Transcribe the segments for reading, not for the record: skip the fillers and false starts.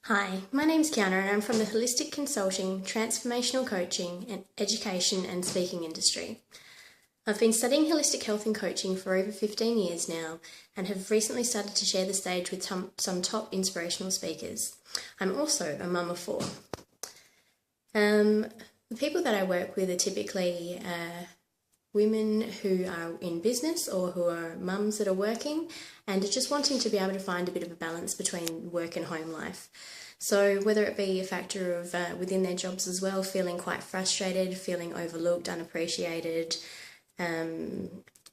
Hi, my name's Kiana and I'm from the Holistic Consulting, Transformational Coaching, and Education and Speaking industry. I've been studying holistic health and coaching for over 15 years now and have recently started to share the stage with some top inspirational speakers. I'm also a mum of four. The people that I work with are typically women who are in business or who are mums that are working and are just wanting to be able to find a bit of a balance between work and home life. So whether it be a factor of within their jobs as well, feeling quite frustrated, feeling overlooked, unappreciated,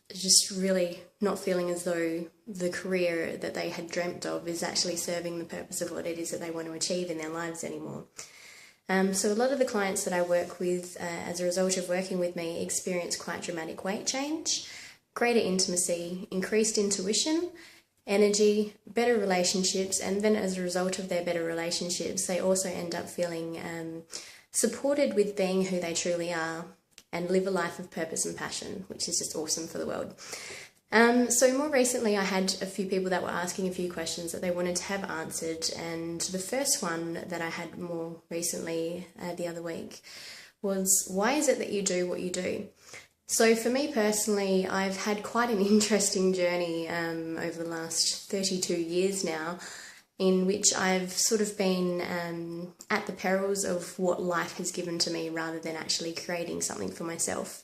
just really not feeling as though the career that they had dreamt of is actually serving the purpose of what it is that they want to achieve in their lives anymore. So a lot of the clients that I work with as a result of working with me experience quite dramatic weight change, greater intimacy, increased intuition, energy, better relationships, and then as a result of their better relationships, they also end up feeling supported with being who they truly are and live a life of purpose and passion, which is just awesome for the world. So more recently I had a few people that were asking a few questions that they wanted to have answered, and the first one that I had more recently the other week was, why is it that you do what you do? So for me personally, I've had quite an interesting journey over the last 32 years now, in which I've sort of been at the perils of what life has given to me rather than actually creating something for myself.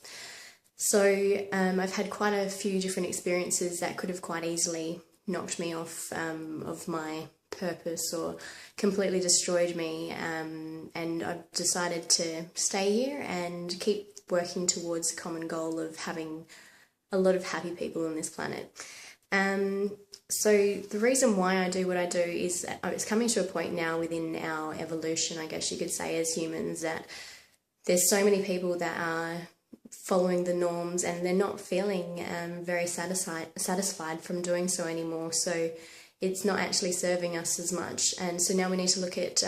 So I've had quite a few different experiences that could have quite easily knocked me off of my purpose or completely destroyed me, and I've decided to stay here and keep working towards the common goal of having a lot of happy people on this planet. So the reason why I do what I do is that it's coming to a point now within our evolution, I guess you could say, as humans, that there's so many people that are following the norms and they're not feeling very satisfied from doing so anymore. So it's not actually serving us as much. And so now we need to look at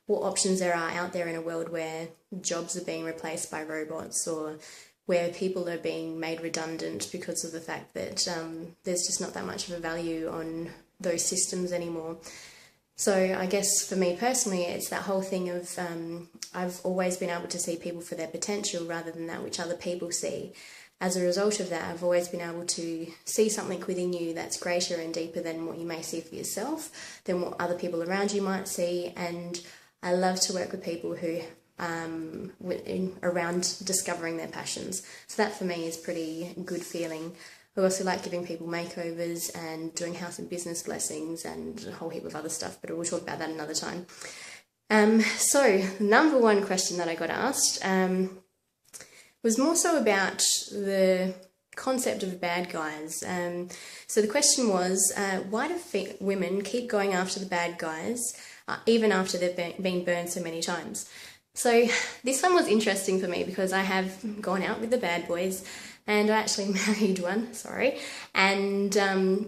what options there are out there in a world where jobs are being replaced by robots, or where people are being made redundant because of the fact that there's just not that much of a value on those systems anymore. So I guess for me personally, it's that whole thing of I've always been able to see people for their potential rather than that which other people see. As a result of that, I've always been able to see something within you that's greater and deeper than what you may see for yourself, than what other people around you might see. And I love to work with people who around discovering their passions. So that for me is pretty good feeling. I also like giving people makeovers and doing house and business blessings and a whole heap of other stuff, but we'll talk about that another time. So the number one question that I got asked was more so about the concept of bad guys. So the question was, why do women keep going after the bad guys even after they've been burned so many times? So this one was interesting for me because I have gone out with the bad boys, and I actually married one, and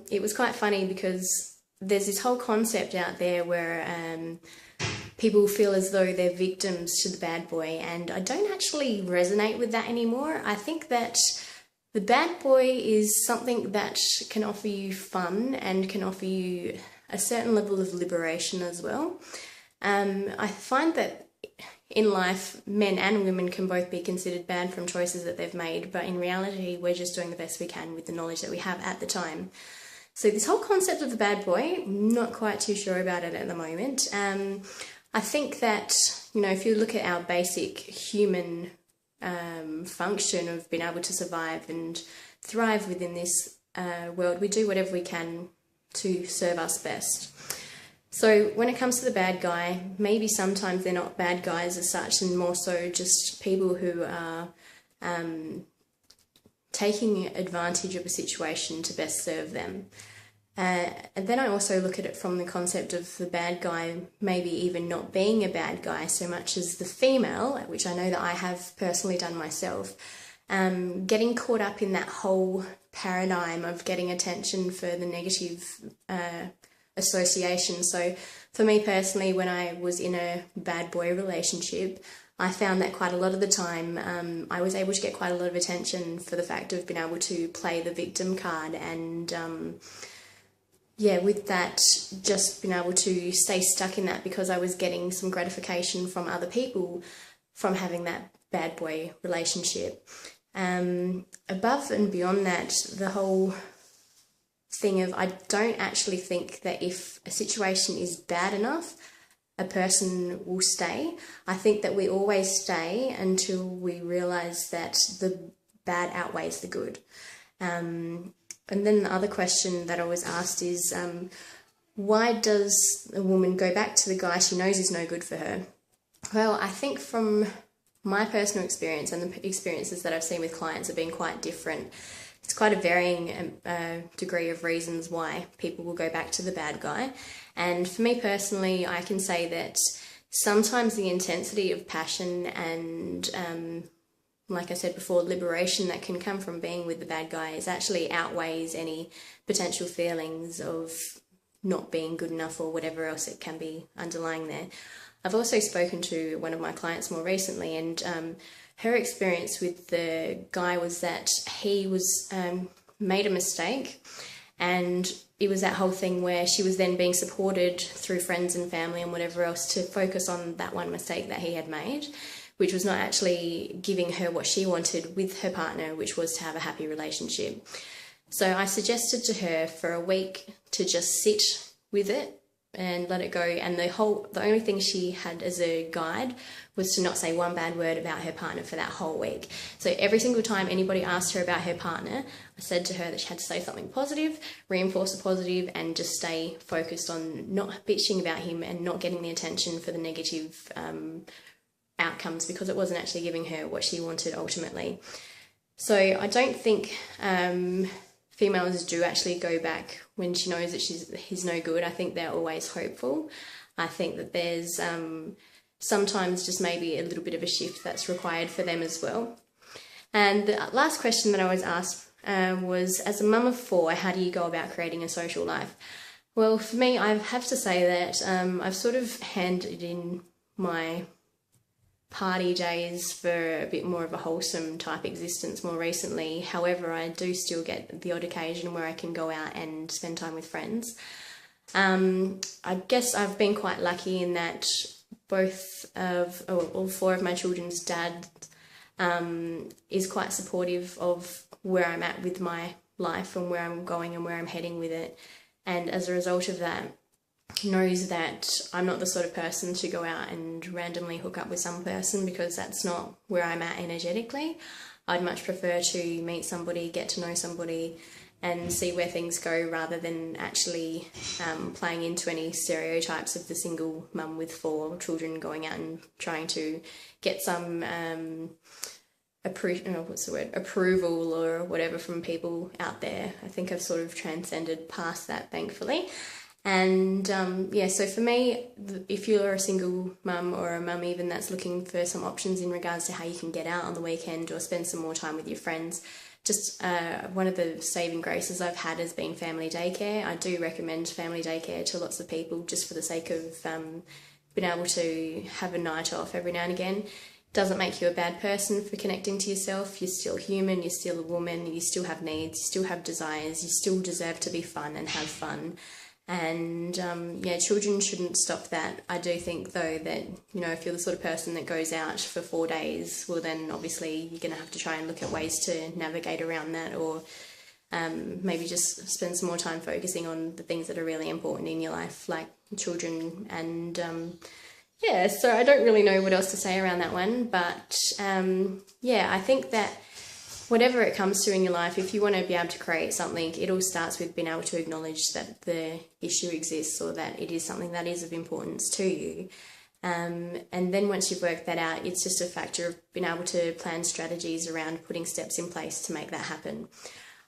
it was quite funny because there's this whole concept out there where people feel as though they're victims to the bad boy, and I don't actually resonate with that anymore. I think that the bad boy is something that can offer you fun and can offer you a certain level of liberation as well. I find that in life, men and women can both be considered bad from choices that they've made, but in reality, we're just doing the best we can with the knowledge that we have at the time. So this whole concept of the bad boy, I'm not quite too sure about it at the moment. I think that, if you look at our basic human function of being able to survive and thrive within this world, we do whatever we can to serve us best. So when it comes to the bad guy, maybe sometimes they're not bad guys as such, and more so just people who are taking advantage of a situation to best serve them. And then I also look at it from the concept of the bad guy maybe even not being a bad guy so much as the female, which I know that I have personally done myself, getting caught up in that whole paradigm of getting attention for the negative association. So for me personally, when I was in a bad boy relationship, I found that quite a lot of the time I was able to get quite a lot of attention for the fact of being able to play the victim card and with that, just being able to stay stuck in that because I was getting some gratification from other people from having that bad boy relationship. Above and beyond that, the whole thing of, I don't actually think that if a situation is bad enough, a person will stay. I think that we always stay until we realise that the bad outweighs the good. And then the other question that I was asked is, why does a woman go back to the guy she knows is no good for her? Well, I think from my personal experience and the experiences that I've seen with clients have been quite different. It's quite a varying degree of reasons why people will go back to the bad guy. And for me personally, I can say that sometimes the intensity of passion and, like I said before, liberation that can come from being with the bad guy is actually outweighs any potential feelings of not being good enough or whatever else it can be underlying there. I've also spoken to one of my clients more recently, and her experience with the guy was that he was made a mistake, and it was that whole thing where she was then being supported through friends and family and whatever else to focus on that one mistake that he had made, which was not actually giving her what she wanted with her partner, which was to have a happy relationship. So I suggested to her for a week to just sit with it and let it go. And the only thing she had as a guide was to not say one bad word about her partner for that whole week. So every single time anybody asked her about her partner, I said to her that she had to say something positive, reinforce the positive, and just stay focused on not bitching about him and not getting the attention for the negative outcomes, because it wasn't actually giving her what she wanted ultimately. So I don't think females do actually go back when she knows that he's no good. I think they're always hopeful. I think that there's sometimes just maybe a little bit of a shift that's required for them as well. And the last question that I was asked was, as a mum of 4, how do you go about creating a social life? Well, for me, I have to say that I've sort of handed in my party days for a bit more of a wholesome type existence more recently. However, I do still get the odd occasion where I can go out and spend time with friends. I guess I've been quite lucky in that all 4 of my children's dad is quite supportive of where I'm at with my life and where I'm going and where I'm heading with it. And as a result of that, knows that I'm not the sort of person to go out and randomly hook up with some person, because that's not where I'm at energetically. I'd much prefer to meet somebody, get to know somebody, and see where things go, rather than actually playing into any stereotypes of the single mum with 4 children going out and trying to get some approval or whatever from people out there. I think I've sort of transcended past that, thankfully. And so for me, if you're a single mum or a mum even that's looking for some options in regards to how you can get out on the weekend or spend some more time with your friends, just one of the saving graces I've had has been family daycare. I do recommend family daycare to lots of people just for the sake of being able to have a night off every now and again. Doesn't make you a bad person for connecting to yourself. You're still human, you're still a woman, you still have needs, you still have desires, you still deserve to be fun and have fun. And children shouldn't stop that. I do think though that, if you're the sort of person that goes out for 4 days, well then obviously you're going to have to try and look at ways to navigate around that, or maybe just spend some more time focusing on the things that are really important in your life, like children. And so I don't really know what else to say around that one, but I think that whatever it comes to in your life, if you want to be able to create something, it all starts with being able to acknowledge that the issue exists, or that it is something that is of importance to you. And then once you've worked that out, it's just a factor of being able to plan strategies around putting steps in place to make that happen.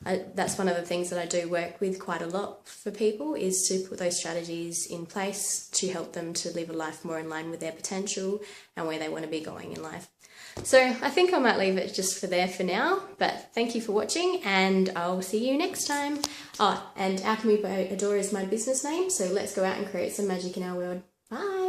That's one of the things that I do work with quite a lot for people, is to put those strategies in place to help them to live a life more in line with their potential and where they want to be going in life. So I think I might leave it just there for now, but thank you for watching, and I'll see you next time. And Alchemy by ADOR is my business name, so let's go out and create some magic in our world. Bye!